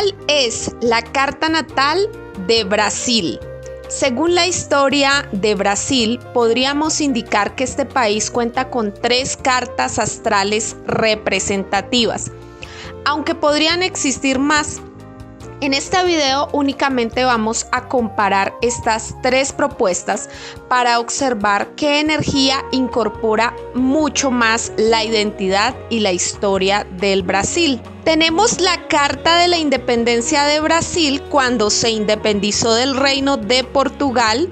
¿Cuál es la carta natal de Brasil? Según la historia de Brasil, podríamos indicar que este país cuenta con 3 cartas astrales representativas, aunque podrían existir más. En este video únicamente vamos a comparar estas 3 propuestas para observar qué energía incorpora mucho más la identidad y la historia del Brasil. Tenemos la Carta de la Independencia de Brasil cuando se independizó del Reino de Portugal,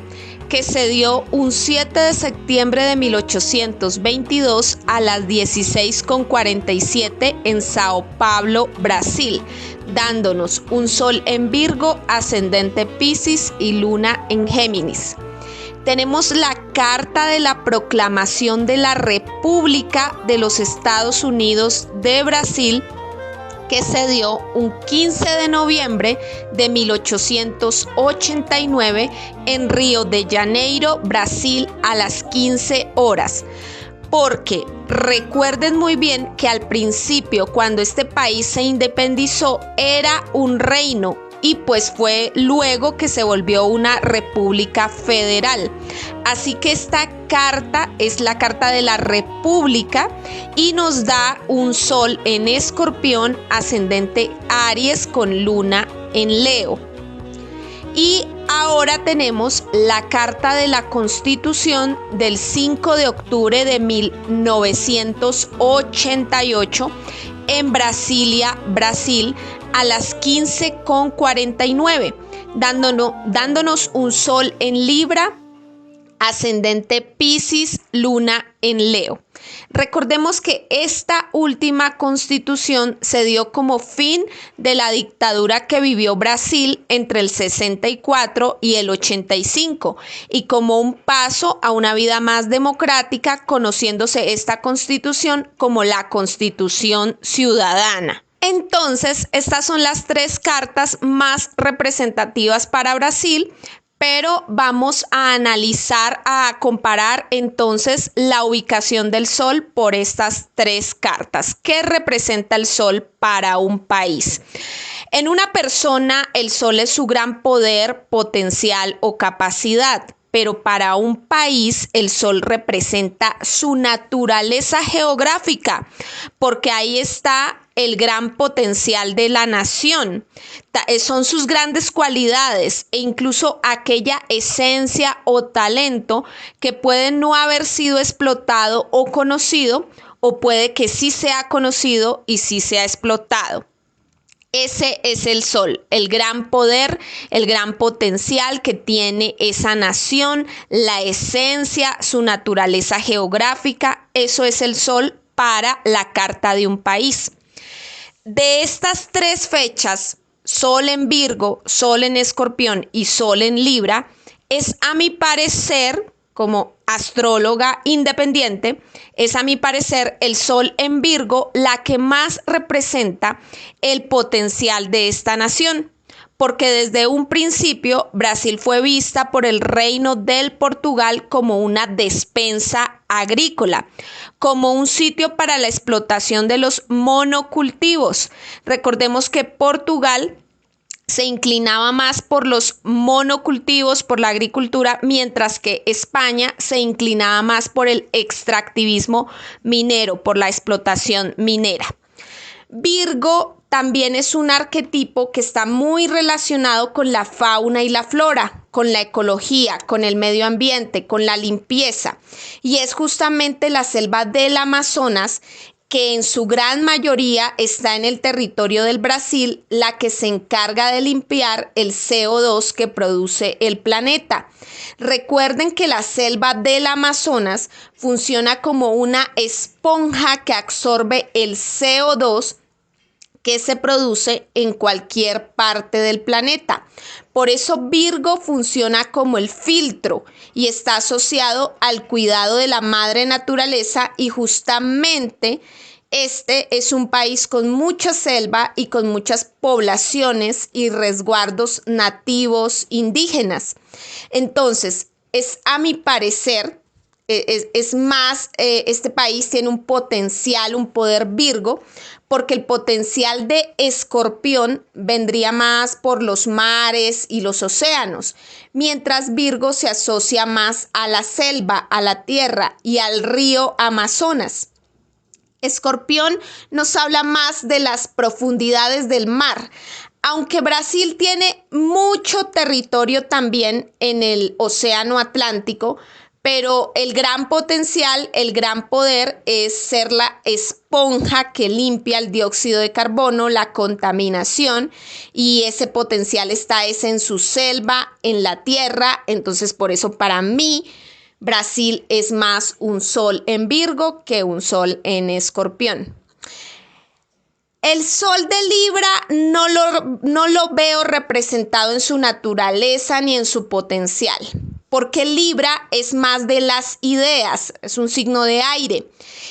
que se dio un 7 de septiembre de 1822 a las 16:47 en Sao Paulo, Brasil, dándonos un Sol en Virgo, ascendente Piscis y Luna en Géminis. Tenemos la Carta de la Proclamación de la República de los Estados Unidos de Brasil, que se dio un 15 de noviembre de 1889 en Río de Janeiro, Brasil, a las 15 horas. Porque recuerden muy bien que al principio, cuando este país se independizó, era un reino y pues fue luego que se volvió una república federal. Así que esta carta es la carta de la república y nos da un Sol en Escorpión, ascendente Aries con Luna en Leo. Y ahora tenemos la carta de la Constitución del 5 de octubre de 1988 en Brasilia, Brasil, a las 15:49, dándonos un Sol en Libra, ascendente Piscis, Luna en Leo. Recordemos que esta última constitución se dio como fin de la dictadura que vivió Brasil entre el 64 y el 85 y como un paso a una vida más democrática, conociéndose esta constitución como la Constitución Ciudadana. Entonces, estas son las 3 cartas más representativas para Brasil. Pero vamos a analizar, a comparar entonces la ubicación del Sol por estas 3 cartas. ¿Qué representa el Sol para un país? En una persona, el Sol es su gran poder, potencial o capacidad. Pero para un país el Sol representa su naturaleza geográfica, porque ahí está el gran potencial de la nación. Son sus grandes cualidades e incluso aquella esencia o talento que puede no haber sido explotado o conocido, o puede que sí sea conocido y sí sea explotado. Ese es el Sol, el gran poder, el gran potencial que tiene esa nación, la esencia, su naturaleza geográfica. Eso es el Sol para la carta de un país. De estas 3 fechas, Sol en Virgo, Sol en Escorpión y Sol en Libra, es a mi parecer, como astróloga independiente, es a mi parecer el Sol en Virgo la que más representa el potencial de esta nación, porque desde un principio Brasil fue vista por el Reino del Portugal como una despensa agrícola, como un sitio para la explotación de los monocultivos. Recordemos que Portugal se inclinaba más por los monocultivos, por la agricultura, mientras que España se inclinaba más por el extractivismo minero, por la explotación minera. Virgo también es un arquetipo que está muy relacionado con la fauna y la flora, con la ecología, con el medio ambiente, con la limpieza. Y es justamente la selva del Amazonas, que en su gran mayoría está en el territorio del Brasil, la que se encarga de limpiar el CO2 que produce el planeta. Recuerden que la selva del Amazonas funciona como una esponja que absorbe el CO2 que se produce en cualquier parte del planeta. Por eso Virgo funciona como el filtro y está asociado al cuidado de la madre naturaleza, y justamente este es un país con mucha selva y con muchas poblaciones y resguardos nativos indígenas. Entonces, es a mi parecer es más, este país tiene un potencial, un poder Virgo, porque el potencial de Escorpión vendría más por los mares y los océanos, mientras Virgo se asocia más a la selva, a la tierra y al río Amazonas. Escorpión nos habla más de las profundidades del mar, aunque Brasil tiene mucho territorio también en el Océano Atlántico, pero el gran potencial, el gran poder es ser la esponja que limpia el dióxido de carbono, la contaminación, y ese potencial está en su selva, en la tierra. Entonces, por eso para mí Brasil es más un sol en Virgo que un sol en Escorpión. El sol de Libra no lo veo representado en su naturaleza ni en su potencial, porque Libra es más de las ideas, es un signo de aire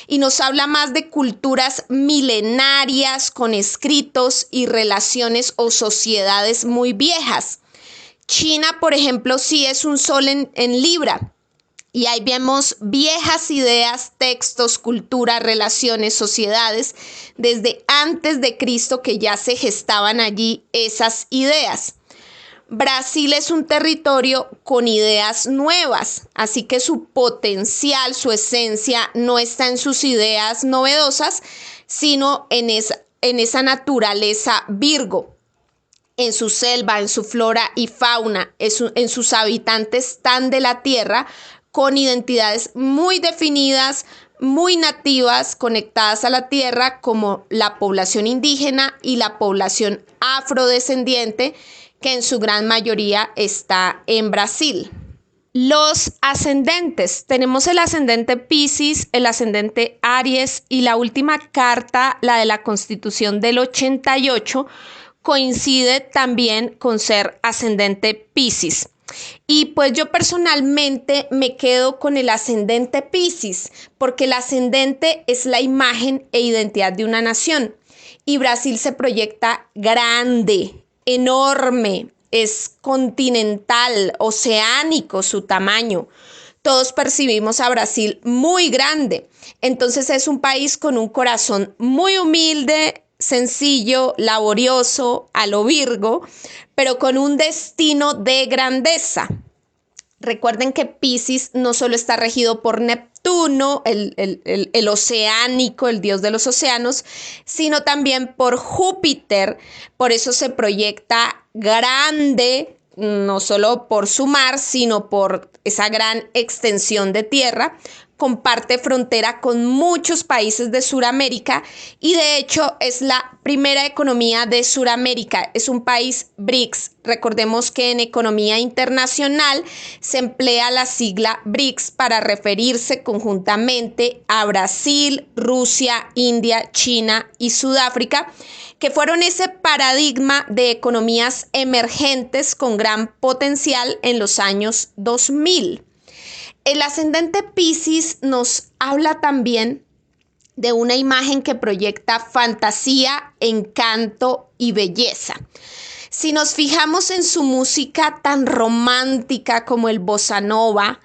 y nos habla más de culturas milenarias con escritos y relaciones o sociedades muy viejas. China, por ejemplo, sí es un sol en Libra. Y ahí vemos viejas ideas, textos, cultura, relaciones, sociedades, desde antes de Cristo que ya se gestaban allí esas ideas. Brasil es un territorio con ideas nuevas, así que su potencial, su esencia no está en sus ideas novedosas, sino en esa naturaleza Virgo, en su selva, en su flora y fauna, en sus habitantes tan de la tierra, con identidades muy definidas, muy nativas, conectadas a la tierra, como la población indígena y la población afrodescendiente, que en su gran mayoría está en Brasil. Los ascendentes, tenemos el ascendente Piscis, el ascendente Aries y la última carta, la de la Constitución del 88, coincide también con ser ascendente Piscis. Y pues yo personalmente me quedo con el ascendente Piscis, porque el ascendente es la imagen e identidad de una nación. Y Brasil se proyecta grande, enorme, es continental, oceánico su tamaño. Todos percibimos a Brasil muy grande. Entonces es un país con un corazón muy humilde, sencillo, laborioso, a lo Virgo, pero con un destino de grandeza. Recuerden que Piscis no solo está regido por Neptuno, el oceánico, el dios de los océanos, sino también por Júpiter. Por eso se proyecta grande, no solo por su mar, sino por esa gran extensión de tierra. Comparte frontera con muchos países de Sudamérica y de hecho es la primera economía de Sudamérica. Es un país BRICS. Recordemos que en economía internacional se emplea la sigla BRICS para referirse conjuntamente a Brasil, Rusia, India, China y Sudáfrica, que fueron ese paradigma de economías emergentes con gran potencial en los años 2000. El ascendente Piscis nos habla también de una imagen que proyecta fantasía, encanto y belleza. Si nos fijamos en su música tan romántica como el bossa nova,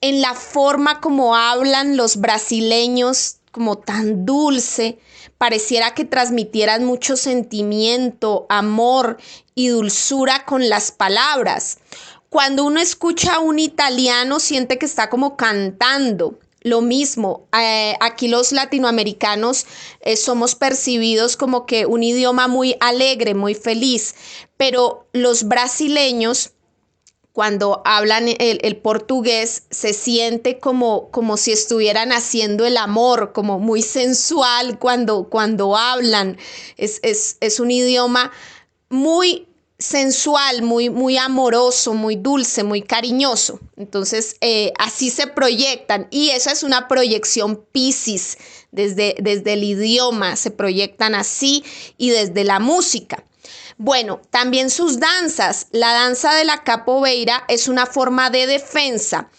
en la forma como hablan los brasileños, como tan dulce, pareciera que transmitieran mucho sentimiento, amor y dulzura con las palabras. Cuando uno escucha a un italiano siente que está como cantando. Lo mismo, aquí los latinoamericanos somos percibidos como que un idioma muy alegre, muy feliz, pero los brasileños cuando hablan el portugués se siente como si estuvieran haciendo el amor, como muy sensual cuando hablan. Es un idioma muy sensual, muy amoroso, muy dulce, muy cariñoso. Entonces, así se proyectan y esa es una proyección Piscis, desde el idioma se proyectan así y desde la música. Bueno, también sus danzas. La danza de la capoeira es una forma de defensa,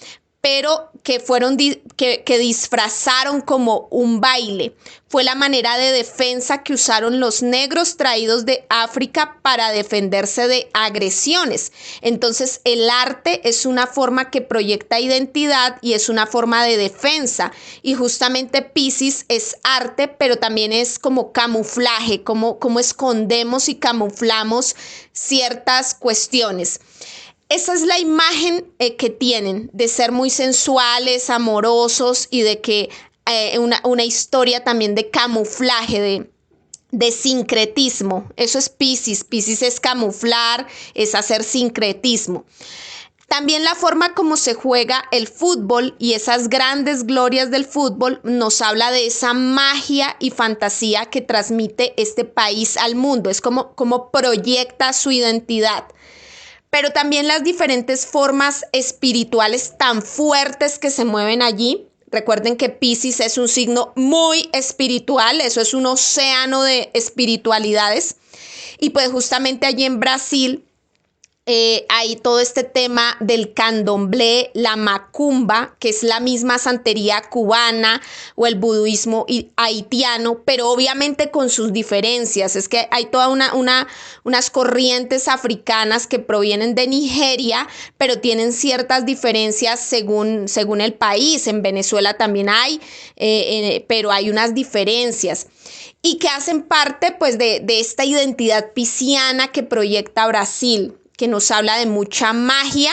pero que disfrazaron como un baile. Fue la manera de defensa que usaron los negros traídos de África para defenderse de agresiones. Entonces, el arte es una forma que proyecta identidad y es una forma de defensa. Y justamente Piscis es arte, pero también es como camuflaje, como escondemos y camuflamos ciertas cuestiones. Esa es la imagen que tienen de ser muy sensuales, amorosos y de que una historia también de camuflaje, de sincretismo. Eso es Piscis. Piscis es camuflar, es hacer sincretismo. También la forma como se juega el fútbol y esas grandes glorias del fútbol nos habla de esa magia y fantasía que transmite este país al mundo. Es como proyecta su identidad. Pero también las diferentes formas espirituales tan fuertes que se mueven allí. Recuerden que Piscis es un signo muy espiritual, eso es un océano de espiritualidades. Y pues justamente allí en Brasil hay todo este tema del candomblé, la macumba, que es la misma santería cubana o el budismo haitiano, pero obviamente con sus diferencias. Es que hay toda unas corrientes africanas que provienen de Nigeria, pero tienen ciertas diferencias según el país. En Venezuela también hay, pero hay unas diferencias y que hacen parte pues de esta identidad pisciana que proyecta Brasil, que nos habla de mucha magia,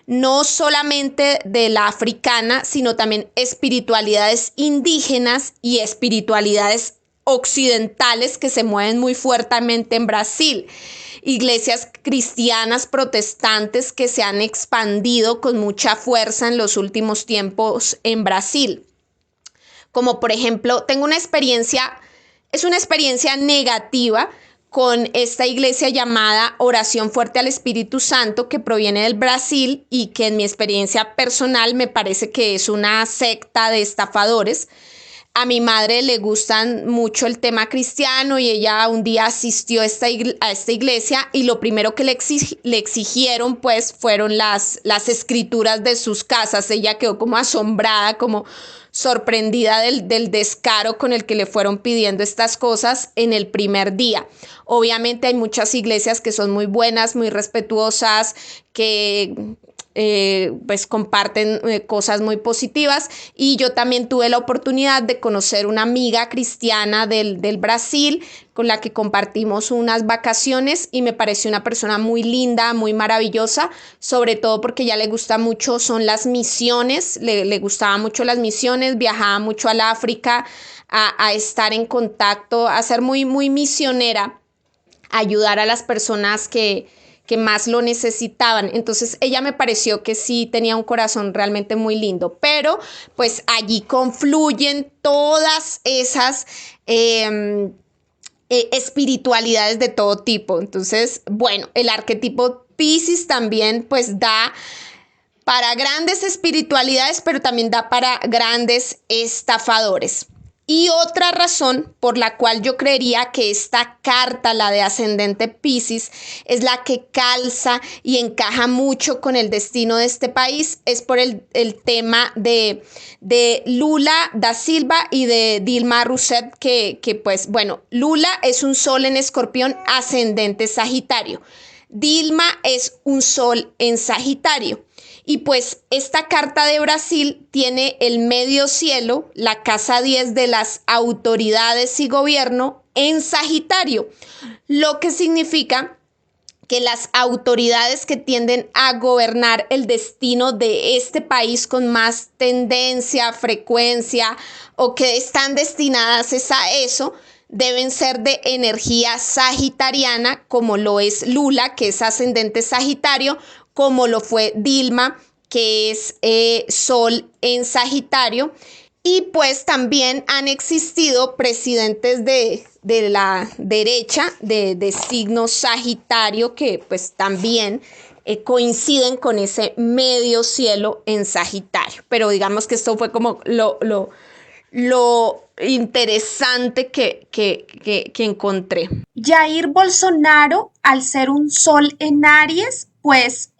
no solamente de la africana, sino también espiritualidades indígenas y espiritualidades occidentales que se mueven muy fuertemente en Brasil. Iglesias cristianas protestantes que se han expandido con mucha fuerza en los últimos tiempos en Brasil. Como por ejemplo, es una experiencia negativa con esta iglesia llamada Oración Fuerte al Espíritu Santo, que proviene del Brasil y que en mi experiencia personal me parece que es una secta de estafadores. A mi madre le gustan mucho el tema cristiano y ella un día asistió a esta iglesia y lo primero que le exigieron pues fueron las escrituras de sus casas. Ella quedó como asombrada, como sorprendida del descaro con el que le fueron pidiendo estas cosas en el primer día. Obviamente hay muchas iglesias que son muy buenas, muy respetuosas, que pues comparten cosas muy positivas, y yo también tuve la oportunidad de conocer una amiga cristiana del Brasil con la que compartimos unas vacaciones y me pareció una persona muy linda, muy maravillosa, sobre todo porque ella le gusta mucho, son las misiones, le gustaban mucho las misiones, viajaba mucho al África a estar en contacto, a ser muy, muy misionera, a ayudar a las personas que más lo necesitaban. Entonces ella me pareció que sí tenía un corazón realmente muy lindo, pero pues allí confluyen todas esas espiritualidades de todo tipo. Entonces, bueno, el arquetipo Piscis también pues da para grandes espiritualidades, pero también da para grandes estafadores. Y otra razón por la cual yo creería que esta carta, la de ascendente Piscis, es la que calza y encaja mucho con el destino de este país, es por el tema de Lula da Silva y de Dilma Rousseff, que pues bueno, Lula es un sol en Escorpión ascendente Sagitario. Dilma es un sol en Sagitario. Y pues esta carta de Brasil tiene el medio cielo, la casa 10 de las autoridades y gobierno en Sagitario, lo que significa que las autoridades que tienden a gobernar el destino de este país con más tendencia, frecuencia o que están destinadas a eso, deben ser de energía sagitariana, como lo es Lula, que es ascendente Sagitario, como lo fue Dilma, que es Sol en Sagitario. Y pues también han existido presidentes de la derecha de signo Sagitario que pues también coinciden con ese medio cielo en Sagitario. Pero digamos que esto fue como lo interesante que encontré. Jair Bolsonaro, al ser un sol en Aries, pues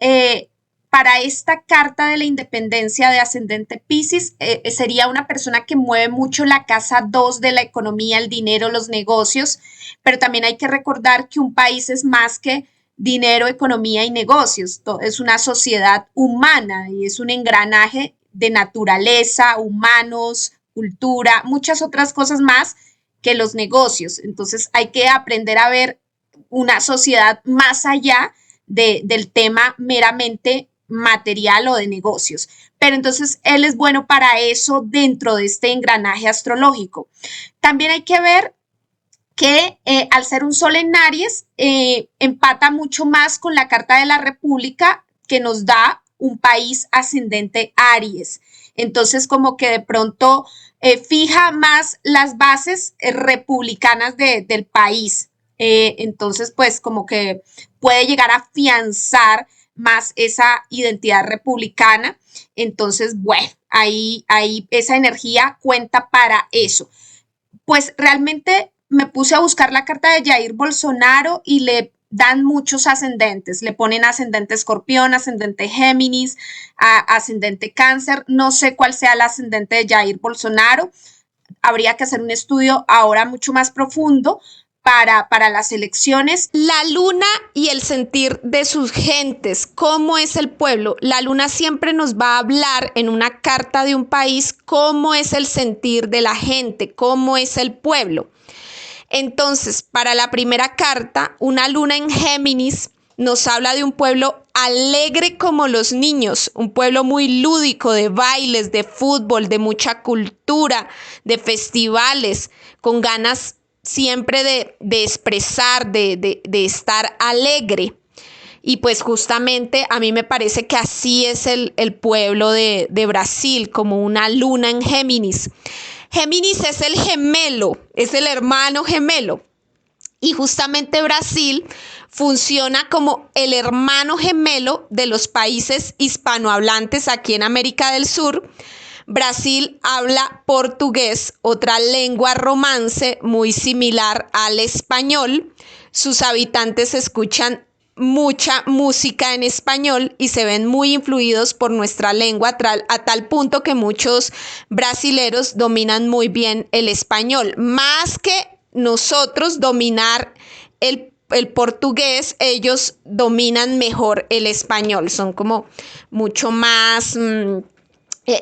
para esta carta de la independencia de ascendente Piscis, sería una persona que mueve mucho la casa 2 de la economía, el dinero, los negocios, pero también hay que recordar que un país es más que dinero, economía y negocios. Es una sociedad humana y es un engranaje de naturaleza, humanos, cultura, muchas otras cosas más que los negocios. Entonces hay que aprender a ver una sociedad más allá del tema meramente material o de negocios. Pero entonces él es bueno para eso dentro de este engranaje astrológico. También hay que ver que al ser un sol en Aries, empata mucho más con la Carta de la República que nos da un país ascendente Aries. Entonces, como que de pronto fija más las bases republicanas del país. Entonces, pues como que puede llegar a afianzar más esa identidad republicana. Entonces, bueno, ahí esa energía cuenta para eso. Pues realmente me puse a buscar la carta de Jair Bolsonaro y le dan muchos ascendentes, le ponen ascendente escorpión, ascendente Géminis, ascendente cáncer, no sé cuál sea el ascendente de Jair Bolsonaro, habría que hacer un estudio ahora mucho más profundo para las elecciones. La luna y el sentir de sus gentes, cómo es el pueblo. La luna siempre nos va a hablar en una carta de un país cómo es el sentir de la gente, cómo es el pueblo. Entonces, para la primera carta, una luna en Géminis nos habla de un pueblo alegre como los niños, un pueblo muy lúdico, de bailes, de fútbol, de mucha cultura, de festivales, con ganas siempre de expresar, de estar alegre. Y pues justamente a mí me parece que así es el pueblo de Brasil, como una luna en Géminis. Géminis es el gemelo, es el hermano gemelo. Y justamente Brasil funciona como el hermano gemelo de los países hispanohablantes aquí en América del Sur. Brasil habla portugués, otra lengua romance muy similar al español. Sus habitantes escuchan mucha música en español y se ven muy influidos por nuestra lengua a tal punto que muchos brasileros dominan muy bien el español. Más que nosotros dominar el portugués, ellos dominan mejor el español. Son como mucho más...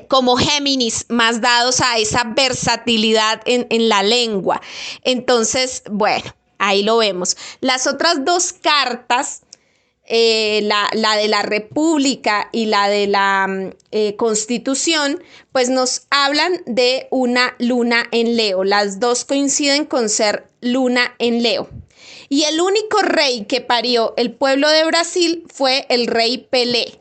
como Géminis, más dados a esa versatilidad en la lengua. Entonces, bueno, ahí lo vemos. Las otras dos cartas, la de la República y la de la Constitución, pues nos hablan de una luna en Leo. Las dos coinciden con ser luna en Leo. Y el único rey que parió el pueblo de Brasil fue el rey Pelé.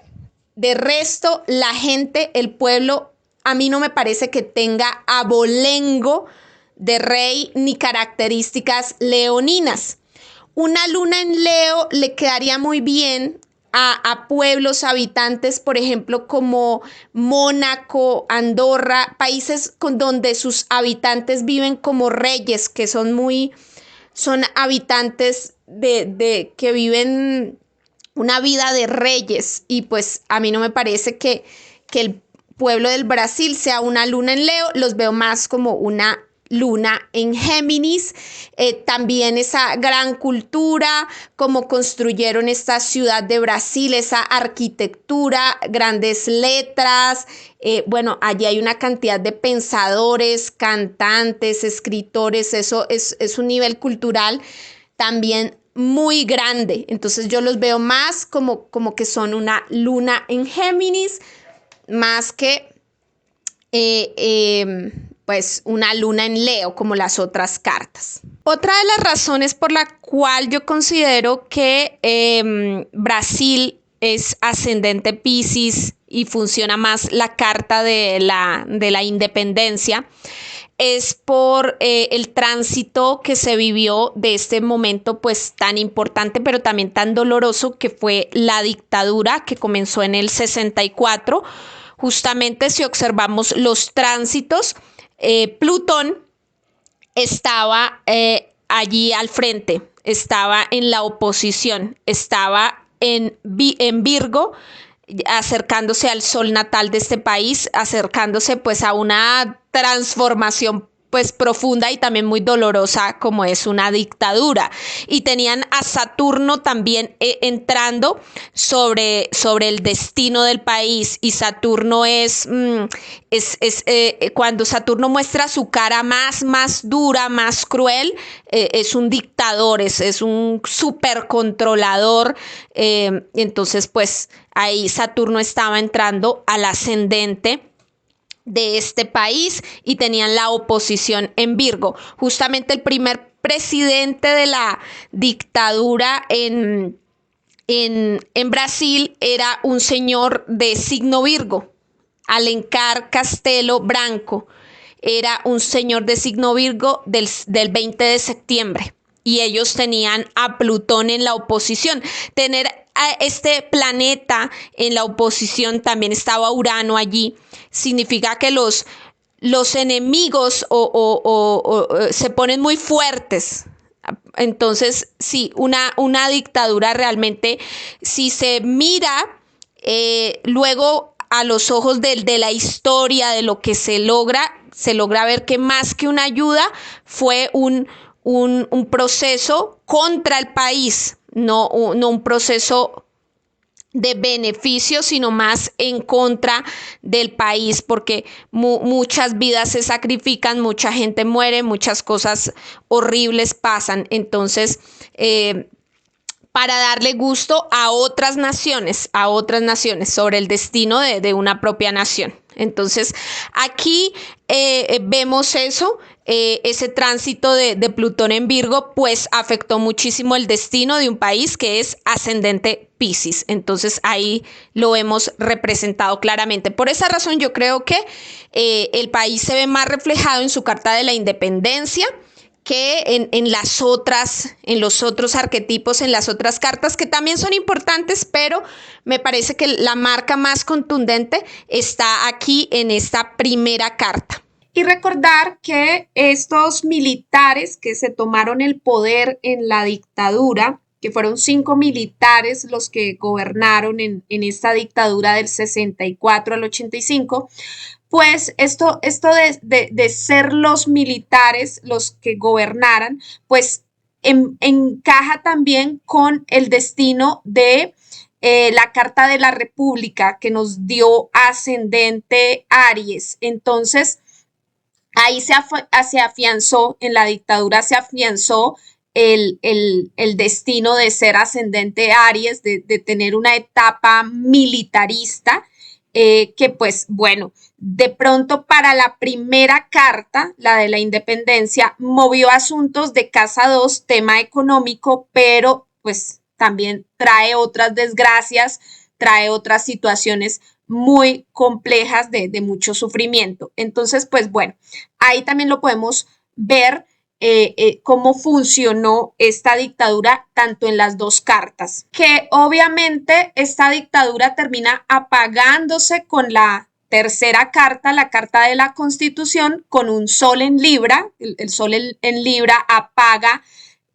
De resto, la gente, el pueblo, a mí no me parece que tenga abolengo de rey ni características leoninas. Una luna en Leo le quedaría muy bien a pueblos habitantes, por ejemplo, como Mónaco, Andorra, países donde sus habitantes viven como reyes, que son habitantes que viven una vida de reyes, y pues a mí no me parece que el pueblo del Brasil sea una luna en Leo, los veo más como una luna en Géminis. También esa gran cultura, cómo construyeron esta ciudad de Brasil, esa arquitectura, grandes letras. Bueno, allí hay una cantidad de pensadores, cantantes, escritores, eso es un nivel cultural también muy grande. Entonces yo los veo más como que son una luna en Géminis, más que pues una luna en Leo como las otras cartas. Otra de las razones por la cual yo considero que Brasil es ascendente Piscis y funciona más la carta de la independencia es por el tránsito que se vivió de este momento pues tan importante pero también tan doloroso que fue la dictadura que comenzó en el 64. Justamente si observamos los tránsitos, Plutón estaba allí al frente, estaba en la oposición, estaba en Virgo, acercándose al sol natal de este país, acercándose pues a una transformación pues profunda y también muy dolorosa como es una dictadura. Y tenían a Saturno también entrando sobre el destino del país. Y Saturno cuando Saturno muestra su cara más dura, más cruel, es un dictador, es un supercontrolador. Entonces pues ahí Saturno estaba entrando al ascendente de este país y tenían la oposición en Virgo. Justamente el primer presidente de la dictadura en Brasil era un señor de signo Virgo, Alencar Castelo Branco. Era un señor de signo Virgo del 20 de septiembre y ellos tenían a Plutón en la oposición. Tener a este planeta en la oposición, también estaba Urano allí, significa que los enemigos se ponen muy fuertes. Entonces, sí, una dictadura realmente, si se mira luego a los ojos de la historia, de lo que se logra ver que más que una ayuda fue un proceso contra el país, no un proceso de beneficio, sino más en contra del país, porque muchas vidas se sacrifican, mucha gente muere, muchas cosas horribles pasan. Entonces, para darle gusto a otras naciones sobre el destino de una propia nación. Entonces, aquí vemos eso, ese tránsito de Plutón en Virgo, pues afectó muchísimo el destino de un país que es ascendente Piscis. Entonces, ahí lo hemos representado claramente. Por esa razón, yo creo que el país se ve más reflejado en su Carta de la Independencia que en los otros arquetipos, en las otras cartas, que también son importantes, pero me parece que la marca más contundente está aquí en esta primera carta. Y recordar que estos militares que se tomaron el poder en la dictadura, que fueron 5 militares los que gobernaron en esta dictadura del 64 al 85, pues esto de ser los militares los que gobernaran, pues encaja también con el destino de la Carta de la República que nos dio ascendente Aries. Entonces, ahí se afianzó, en la dictadura se afianzó el destino de ser ascendente Aries, de tener una etapa militarista, que pues bueno, de pronto para la primera carta, la de la independencia, movió asuntos de casa 2, tema económico, pero pues también trae otras desgracias, trae otras situaciones muy complejas de mucho sufrimiento. Entonces, pues bueno, ahí también lo podemos ver cómo funcionó esta dictadura tanto en las dos cartas, que obviamente esta dictadura termina apagándose con la tercera carta, la carta de la Constitución, con un sol en Libra. El sol en Libra apaga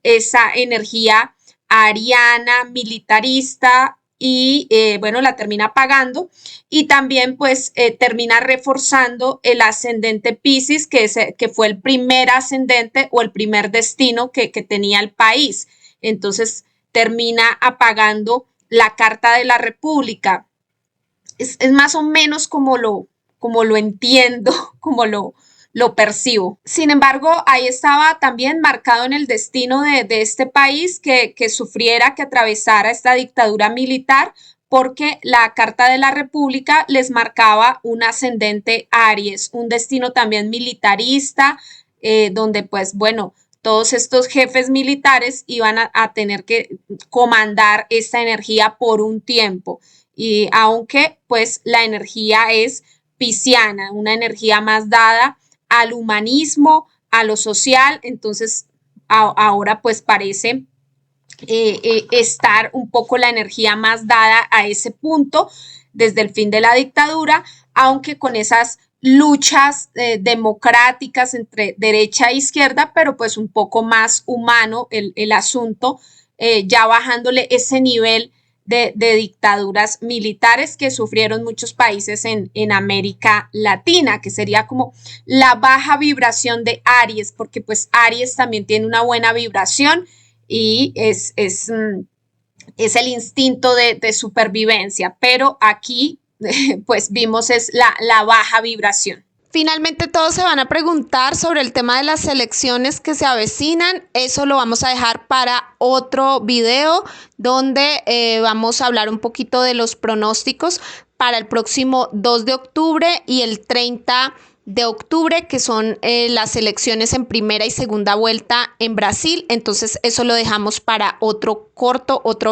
esa energía ariana, militarista, y bueno, la termina pagando y también pues termina reforzando el ascendente Piscis, que fue el primer ascendente o el primer destino que tenía el país. Entonces termina apagando la Carta de la República. Es más o menos como lo entiendo, como lo percibo. Sin embargo, ahí estaba también marcado en el destino de este país que sufriera, que atravesara esta dictadura militar, porque la Carta de la República les marcaba un ascendente Aries, un destino también militarista, donde pues bueno, todos estos jefes militares iban a tener que comandar esta energía por un tiempo. Y aunque pues la energía es pisciana, una energía más dada al humanismo, a lo social, entonces ahora pues parece estar un poco la energía más dada a ese punto desde el fin de la dictadura, aunque con esas luchas democráticas entre derecha e izquierda, pero pues un poco más humano el asunto, ya bajándole ese nivel de dictaduras militares que sufrieron muchos países en América Latina, que sería como la baja vibración de Aries, porque pues Aries también tiene una buena vibración y es el instinto de supervivencia, pero aquí pues vimos es la baja vibración. Finalmente todos se van a preguntar sobre el tema de las elecciones que se avecinan. Eso lo vamos a dejar para otro video donde vamos a hablar un poquito de los pronósticos para el próximo 2 de octubre y el 30 de octubre, que son las elecciones en primera y segunda vuelta en Brasil. Entonces eso lo dejamos para otro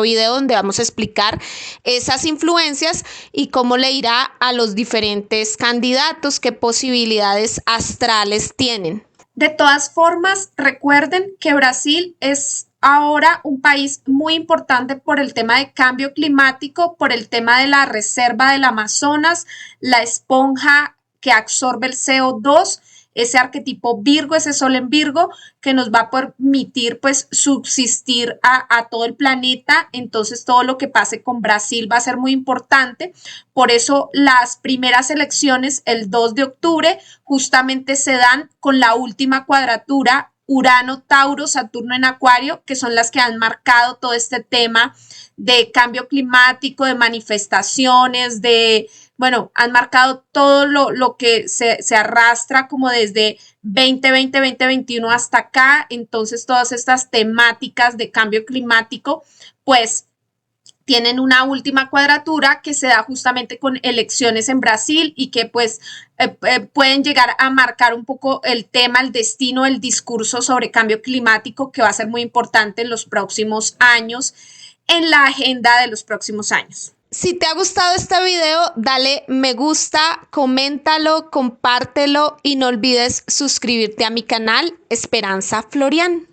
video donde vamos a explicar esas influencias y cómo le irá a los diferentes candidatos, qué posibilidades astrales tienen. De todas formas, recuerden que Brasil es ahora un país muy importante por el tema de cambio climático, por el tema de la reserva del Amazonas, la esponja que absorbe el CO2, ese arquetipo Virgo, ese sol en Virgo, que nos va a permitir pues subsistir a todo el planeta. Entonces todo lo que pase con Brasil va a ser muy importante. Por eso las primeras elecciones, el 2 de octubre, justamente se dan con la última cuadratura Urano, Tauro, Saturno en Acuario, que son las que han marcado todo este tema de cambio climático, de manifestaciones, han marcado todo lo que se arrastra como desde 2020, 2021 hasta acá. Entonces, todas estas temáticas de cambio climático, pues, tienen una última cuadratura que se da justamente con elecciones en Brasil y que pues pueden llegar a marcar un poco el tema, el destino, el discurso sobre cambio climático que va a ser muy importante en los próximos años, en la agenda de los próximos años. Si te ha gustado este video, dale me gusta, coméntalo, compártelo y no olvides suscribirte a mi canal Esperanza Florian.